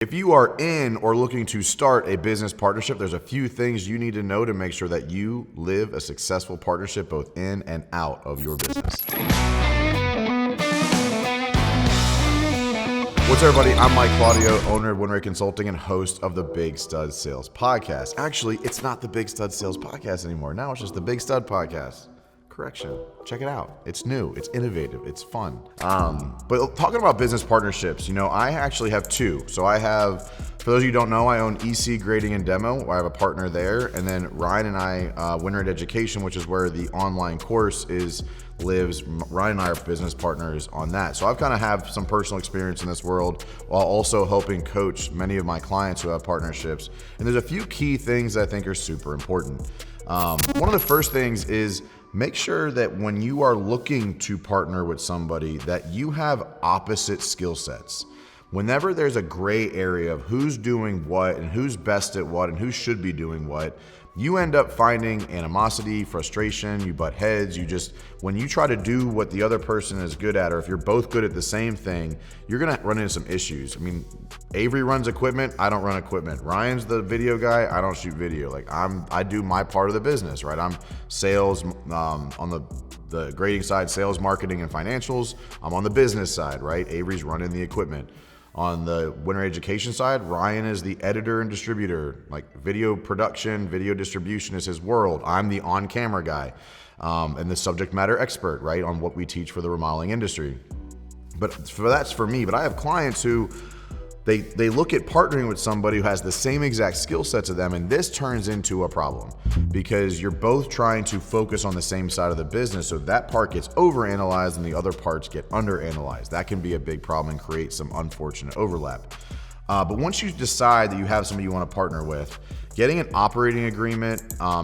If you are in or looking to start a business partnership, there's a few things you need to know to make sure that you live a successful partnership both in and out of your business. What's up, everybody? I'm Mike Claudio, owner of WinRate Consulting and host of the Big Stud Sales Podcast. Actually, it's not the Big Stud Sales Podcast anymore. Now it's just the Big Stud Podcast. Correction. Check it out. It's new. It's innovative. It's fun. But talking about business partnerships, I actually have two. So I have, for those of you who don't know, I own EC Grading and Demo. I have a partner there. And then Ryan and I, WinRate Education, which is where the online course lives. Ryan and I are business partners on that. So I've kind of have some personal experience in this world while also helping coach many of my clients who have partnerships. And there's a few key things that I think are super important. One of the first things is make sure that when you are looking to partner with somebody that you have opposite skill sets. Whenever there's a gray area of who's doing what and who's best at what and who should be doing what, you end up finding animosity, frustration, you butt heads. When you try to do what the other person is good at, or if you're both good at the same thing, you're gonna run into some issues. I mean, Avery runs equipment, I don't run equipment. Ryan's the video guy, I don't shoot video. I do my part of the business, right? I'm sales on the grading side, sales, marketing, and financials. I'm on the business side, right? Avery's running the equipment. On the WinRate Education side, Ryan is the editor and distributor, like video production, video distribution is his world. I'm the on-camera guy and the subject matter expert, right, on what we teach for the remodeling industry. But that's for me. But I have clients who they look at partnering with somebody who has the same exact skill sets as them, and this turns into a problem because you're both trying to focus on the same side of the business, so that part gets overanalyzed and the other parts get underanalyzed. That can be a big problem and create some unfortunate overlap. But once you decide that you have somebody you want to partner with, getting an operating agreement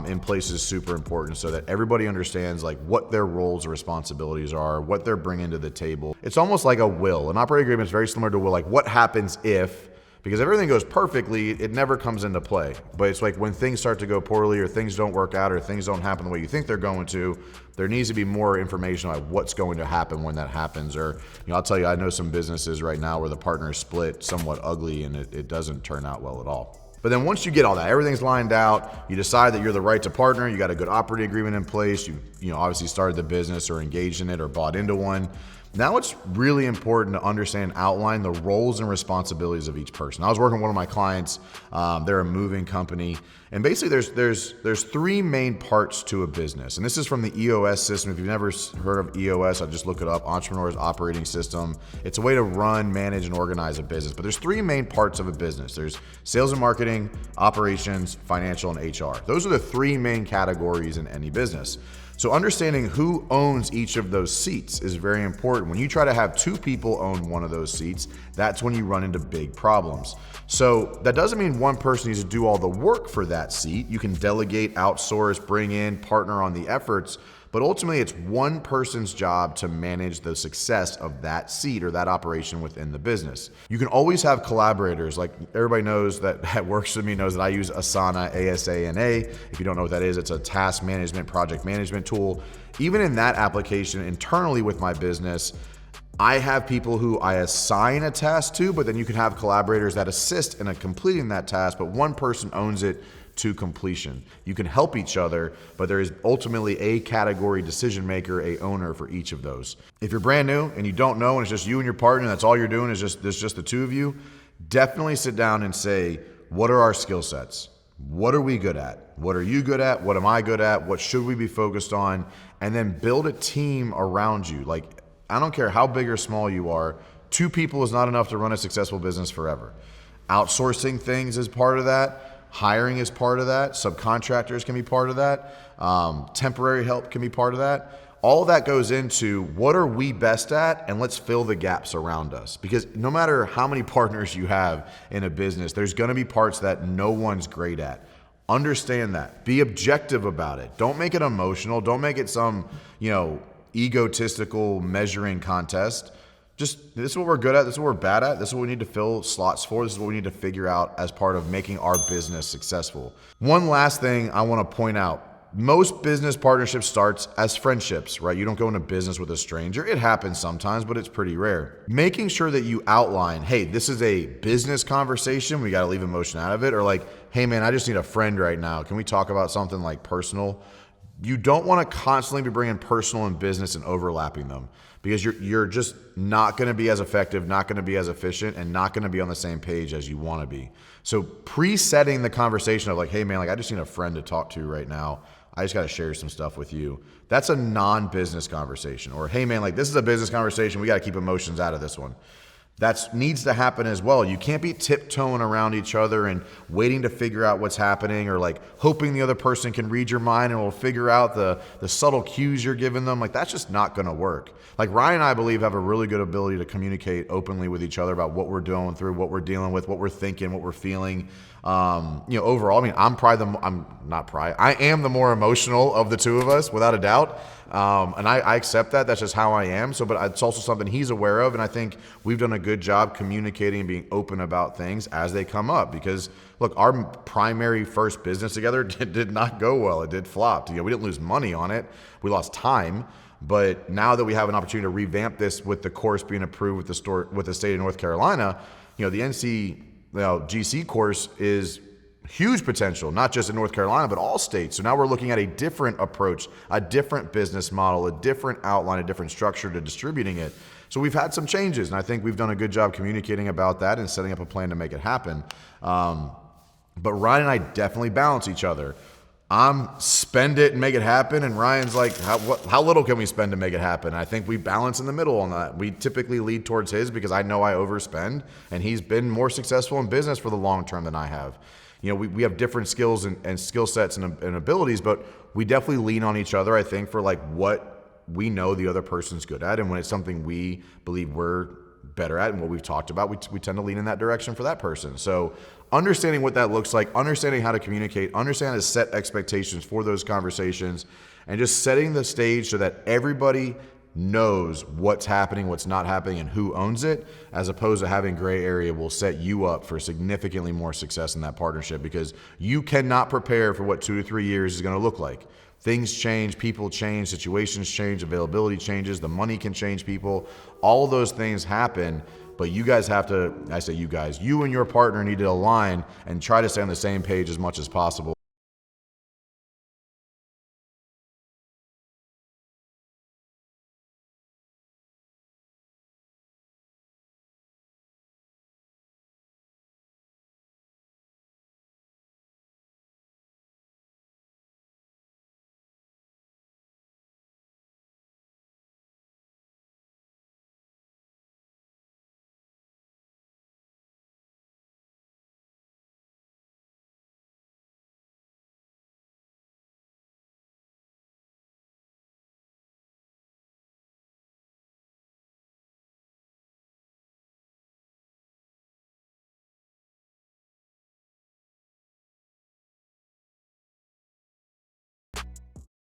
in place is super important so that everybody understands what their roles and responsibilities are, what they're bringing to the table. It's almost like a will. An operating agreement is very similar to a will, like what happens if, because if everything goes perfectly, it never comes into play. But it's like when things start to go poorly or things don't work out or things don't happen the way you think they're going to, there needs to be more information on what's going to happen when that happens. Or, I'll tell you, I know some businesses right now where the partners split somewhat ugly and it doesn't turn out well at all. But then once you get all that, everything's lined out, you decide that you're the right to partner, you got a good operating agreement in place, you obviously started the business or engaged in it or bought into one. Now it's really important to understand and outline the roles and responsibilities of each person. I was working with one of my clients, they're a moving company, and basically there's three main parts to a business. And this is from the EOS system. If you've never heard of EOS, I'll just look it up, Entrepreneur's Operating System. It's a way to run, manage, and organize a business. But there's three main parts of a business. There's sales and marketing, operations, financial, and HR. Those are the three main categories in any business. So understanding who owns each of those seats is very important. When you try to have two people own one of those seats, that's when you run into big problems. So that doesn't mean one person needs to do all the work for that seat. You can delegate, outsource, bring in, partner on the efforts, but ultimately it's one person's job to manage the success of that seat or that operation within the business. You can always have collaborators. Like everybody knows that works with me knows that I use Asana, ASANA. If you don't know what that is, it's a task management, project management tool. Even in that application internally with my business, I have people who I assign a task to, but then you can have collaborators that assist in completing that task, but one person owns it to completion. You can help each other, but there is ultimately a category decision maker, a owner for each of those. If you're brand new and you don't know and it's just you and your partner and that's all you're doing is just the two of you, definitely sit down and say, what are our skill sets? What are we good at? What are you good at? What am I good at? What should we be focused on? And then build a team around you. I don't care how big or small you are, two people is not enough to run a successful business forever. Outsourcing things is part of that. Hiring is part of that. Subcontractors can be part of that. Temporary help can be part of that. All of that goes into what are we best at, and let's fill the gaps around us. Because no matter how many partners you have in a business, there's going to be parts that no one's great at. Understand that. Be objective about it. Don't make it emotional. Don't make it some, egotistical measuring contest. Just this is what we're good at, this is what we're bad at, this is what we need to fill slots for, this is what we need to figure out as part of making our business successful. One last thing I want to point out most business partnerships starts as friendships, right? You don't go into business with a stranger. It happens sometimes, but it's pretty rare. Making sure that you outline, hey, this is a business conversation. We got to leave emotion out of it. Or like, hey man, I just need a friend right now. Can we talk about something like personal? You don't want to constantly be bringing personal and business and overlapping them, because you're just not going to be as effective, not going to be as efficient, and not going to be on the same page as you want to be. So pre-setting the conversation of like, hey man, like I just need a friend to talk to right now. I just got to share some stuff with you. That's a non-business conversation. Or, hey man, like this is a business conversation. We got to keep emotions out of this one. That needs to happen as well. You can't be tiptoeing around each other and waiting to figure out what's happening, or like hoping the other person can read your mind and will figure out the subtle cues you're giving them. Like that's just not going to work. Like Ryan and I believe have a really good ability to communicate openly with each other about what we're going through, what we're dealing with, what we're thinking, what we're feeling. Overall, I mean, I am the more emotional of the two of us, without a doubt. And I accept that. That's just how I am. But it's also something he's aware of. And I think we've done a good job communicating and being open about things as they come up. Because look, our primary first business together did not go well. It did flop. We didn't lose money on it. We lost time. But now that we have an opportunity to revamp this with the course being approved with the state of North Carolina, the GC course is huge potential, not just in North Carolina, but all states. So now we're looking at a different approach, a different business model, a different outline, a different structure to distributing it. So we've had some changes, and I think we've done a good job communicating about that and setting up a plan to make it happen. But Ryan and I definitely balance each other. I'm spend it and make it happen, and Ryan's like, how little can we spend to make it happen? I think we balance in the middle on that. We typically lead towards his because I know I overspend, and he's been more successful in business for the long term than I have. We have different skills and skill sets and abilities, but we definitely lean on each other, I think, for like what we know the other person's good at, and when it's something we believe we're better at and what we've talked about, we tend to lean in that direction for that person. So understanding what that looks like, understanding how to communicate, understanding how to set expectations for those conversations, and just setting the stage so that everybody knows what's happening, what's not happening, and who owns it, as opposed to having gray area, will set you up for significantly more success in that partnership, because you cannot prepare for what 2 to 3 years is going to look like. Things change, people change, situations change, availability changes, the money can change people. All of those things happen, but you guys have to, I say you guys, you and your partner need to align and try to stay on the same page as much as possible.